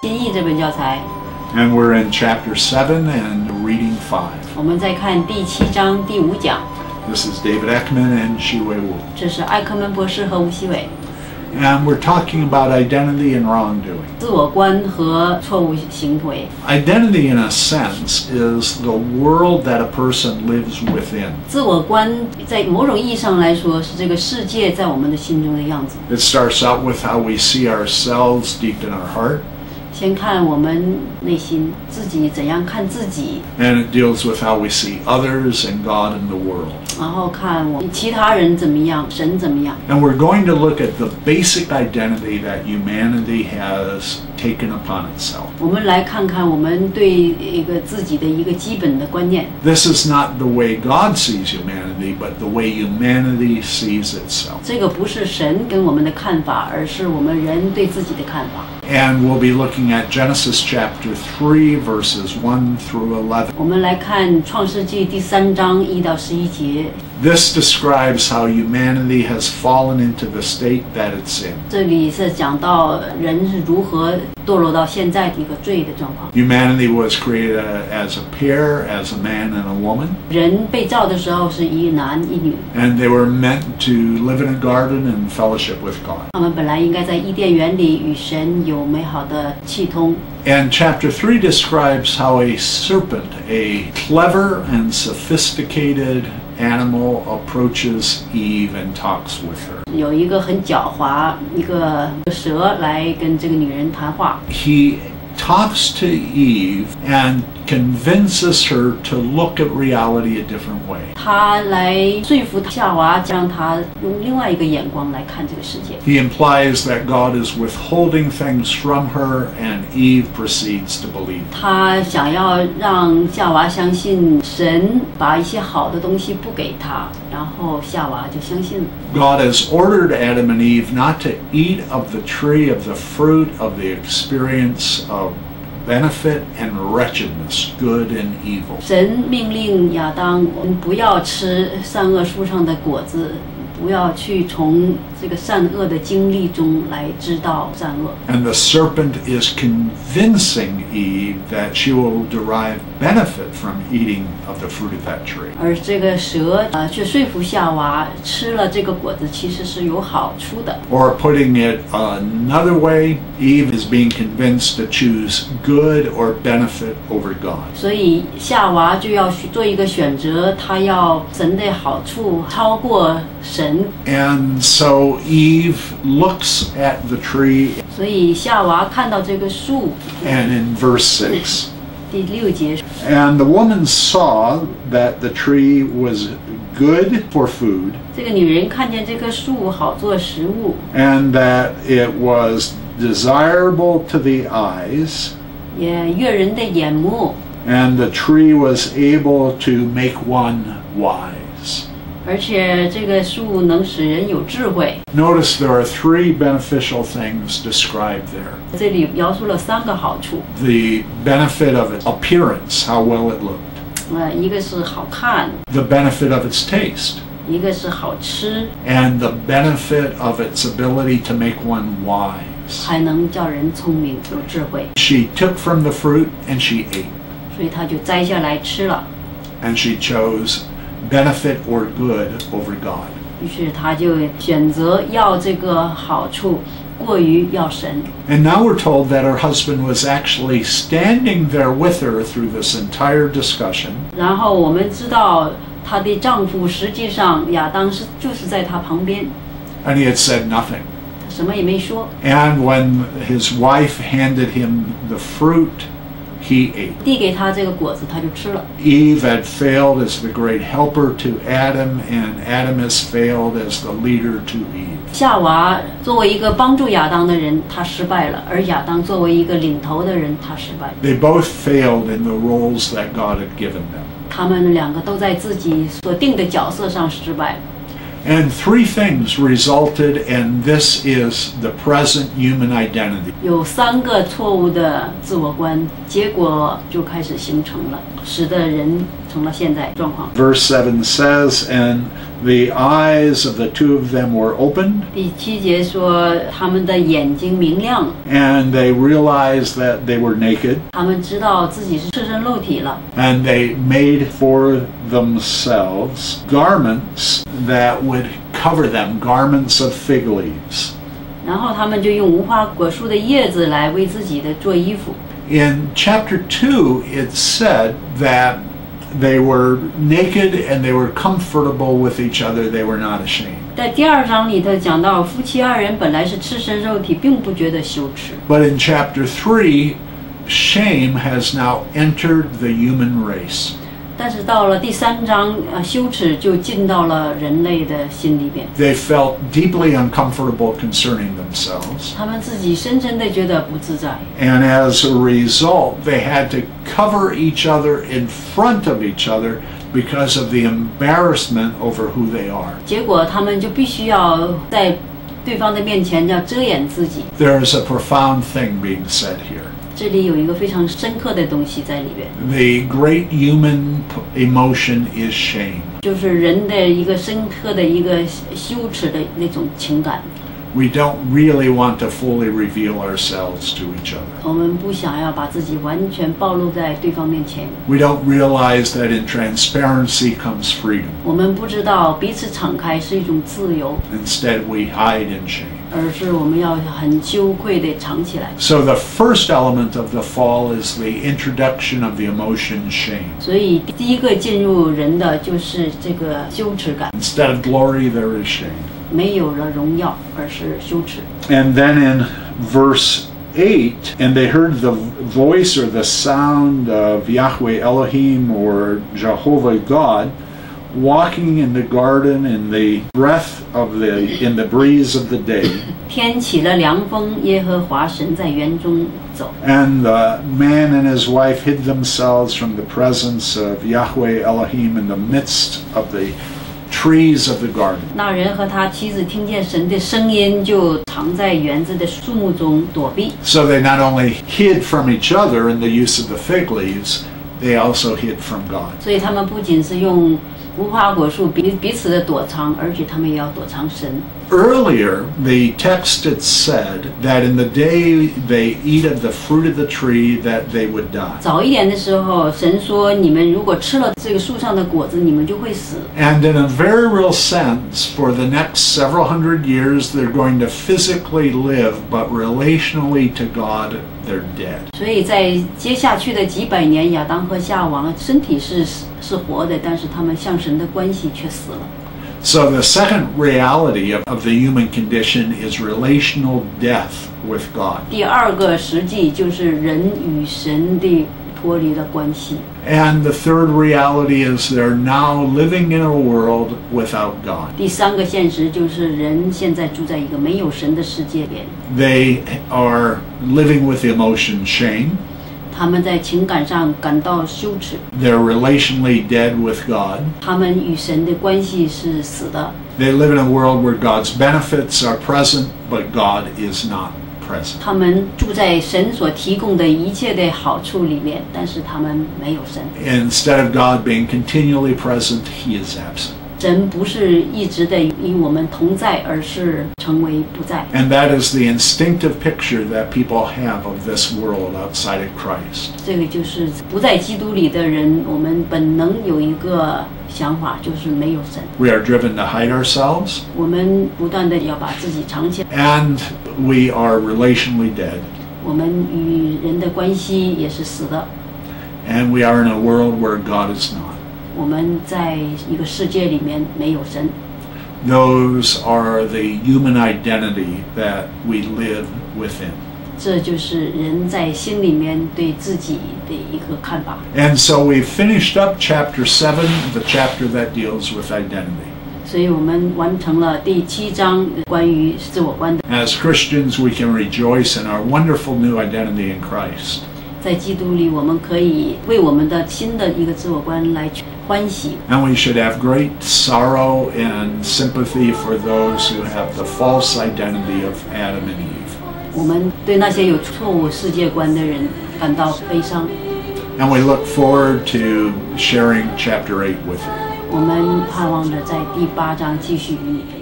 新译这本教材， And we're in chapter 7 and reading 5. 我们再看第7章第5讲。 This is David Eckman and Shiwei Wu. 这是艾克曼博士和吴希伟。 And we're talking about identity and wrongdoing. 自我观和错误行为。 Identity, in a sense, is the world that a person lives within. 自我观在某种意义上来说，是这个世界在我们的心中的样子。 It starts out with how we see ourselves deep in our heart. 先看我们内心自己怎样看自己， And it deals with how we see others and God and the world. 然后看我们其他人怎么样，神怎么样。 And we're going to look at the basic identity that humanity has taken upon itself. 我们来看看我们对一个自己的一个基本的观念。 This is not the way God sees humanity, but the way humanity sees itself. 这个不是神跟我们的看法，而是我们人对自己的看法。 And we'll be looking at Genesis chapter 3, verses 1 through 11. 我们来看创世纪第3章1到11节。 This describes how humanity has fallen into the state that it's in. 这里是讲到人是如何堕落到现在的一个罪的状况。 Humanity was created as a pair, as a man and a woman. 人被造的时候是一男一女， And they were meant to live in a garden and fellowship with God. 他们本来应该在伊甸园里与神有美好的契通。 And chapter 3 describes how a serpent, a clever and sophisticated animal, approaches Eve and talks with her. 有一个很狡猾，一个蛇来跟这个女人谈话。 He talks to Eve and convinces her to look at reality a different way. 他来说服夏娃，让她用另外一个眼光来看这个世界。 He implies that God is withholding things from her, and Eve proceeds to believe. 他想要让夏娃相信神把一些好的东西不给她，然后夏娃就相信了。 God has ordered Adam and Eve not to eat of the tree of the fruit of the experience of benefit and wretchedness, good and evil. 神命令亚当，我们不要吃善恶树上的果子，不要去从这个善恶的经历中来知道善恶。 And the serpent is convincing Eve that she will derive benefit from eating of the fruit of that tree. 而这个蛇去说服夏娃吃了这个果子其实是有好处的。 Or putting it another way, Eve is being convinced to choose good or benefit over God. 所以夏娃就要做一个选择，她要神的好处超过神。 And so Eve looks at the tree, 所以夏娃看到这个树， and in verse 6, 第6节， and the woman saw that the tree was good for food, 这个女人看见这棵树好做食物， and that it was desirable to the eyes, 也悦人的眼目， and the tree was able to make one wise. 而且这个树能使人有智慧。 Notice there are 3 beneficial things described there. 这里描述了3个好处， The benefit of its appearance, how well it looked. 一个是好看， The benefit of its taste. 一个是好吃， And the benefit of its ability to make one wise. 还能叫人聪明有智慧。 She took from the fruit and she ate. 所以她就摘下来吃了， And she chose benefit or good over God. 于是她就选择要这个好处，过于要神。 And now we're told that her husband was actually standing there with her through this entire discussion. 然后我们知道她的丈夫实际上亚当就是在她旁边， And he had said nothing. 他什么也没说。 And when his wife handed him the fruit, he ate. 递给他这个果子，他就吃了。 Eve had failed as the great helper to Adam, and Adam has failed as the leader to Eve. 夏娃作为一个帮助亚当的人，他失败了；而亚当作为一个领头的人，他失败了。 They both failed in the roles that God had given them. 他们2个都在自己所定的角色上失败了。 And 3 things resulted, and this is the present human identity. 有3个错误的自我观，结果就开始形成了，使得人成了现在状况。Verse 7 says, "And the eyes of the two of them were opened, 第7节说，他们的眼睛明亮， and they realized that they were naked, 他们知道自己是赤身露体了， and they made for themselves garments that would cover them, garments of fig leaves." 然后他们就用无花果树的叶子来为自己的做衣服。In chapter 2, it said that they were naked and they were comfortable with each other. They were not ashamed. 在第2章里头讲到，夫妻2人本来是赤身肉体，并不觉得羞耻。 But in chapter 3, shame has now entered the human race. 但是到了第3章，羞耻就进到了人类的心里边。 They felt deeply uncomfortable concerning themselves. 他们自己深深的觉得不自在， And as a result, they had to cover each other in front of each other because of the embarrassment over who they are. 结果他们就必须要在对方的面前要遮掩自己。 There's a profound thing being said here. 这里有一个非常深刻的东西在里边， The great human emotion is shame. 就是人的一个深刻的一个羞耻的那种情感。 We don't really want to fully reveal ourselves to each other. 我们不想要把自己完全暴露在对方面前， We don't realize that in transparency comes freedom. 我们不知道彼此敞开是一种自由， Instead, we hide in shame. 而是我们要很羞愧地藏起来。 So the first element of the fall is the introduction of the emotion shame. 所以第一个进入人的就是这个羞耻感， Instead of glory, there is shame. 没有了荣耀，而是羞耻。 And then in verse 8, and they heard the voice or the sound of Yahweh Elohim or Jehovah God walking in the garden in the in the breeze of the day. 天起了凉风，耶和华神在园中走。 And the man and his wife hid themselves from the presence of Yahweh Elohim in the midst of the trees of the garden. 那人和他妻子听见神的声音，就藏在园子的树木中躲避。 So they not only hid from each other in the use of the fig leaves, they also hid from God. 所以他们不仅是用无花果树彼此的躲藏，而且他们也要躲藏神。 Earlier, the text had said that in the day they eat of the fruit of the tree that they would die. 早一点的时候，神说：“你们如果吃了这个树上的果子，你们就会死。” And in a very real sense, for the next several hundred years, they're going to physically live, but relationally to God, they're dead. 所以在接下去的几百年，亚当和夏娃身体是活的，但是他们向神的关系却死了。 So the second reality of the human condition is relational death with God. 第2个实际就是人与神的脱离了关系。 And the third reality is they're now living in a world without God. 第3个现实就是人现在住在一个没有神的世界里。 They are living with the emotion shame. 他们在情感上感到羞耻， They're relationally dead with God. 他们与神的关系是死的。 They live in a world where God's benefits are present, but God is not present. 他们住在神所提供的一切的好处里面，但是他们没有神。 Instead of God being continually present, He is absent. 神不是一直的与我们同在，而是成为不在。 And that is the instinctive picture that people have of this world outside of Christ. 这个就是不在基督里的人，我们本能有一个想法，就是没有神。 We are driven to hide ourselves, 我们不断的要把自己藏起来， and we are relationally dead. 我们与人的关系也是死的。 And we are in a world where God is not. 我们在一个世界里面没有神。 Those are the human identity that we live within. 这就是人在心里面对自己的一个看法。 And so we've finished up chapter 7, the chapter that deals with identity. 所以我们完成了第7章关于自我观的。 As Christians, we can rejoice in our wonderful new identity in Christ. 在基督里，我们可以为我们的新的一个自我观来欢喜。 And we should have great sorrow and sympathy for those who have the false identity of Adam and Eve. 我们对那些有错误世界观的人感到悲伤。And we look forward to sharing chapter 8 with you. 我们盼望着在第8章继续与你分享。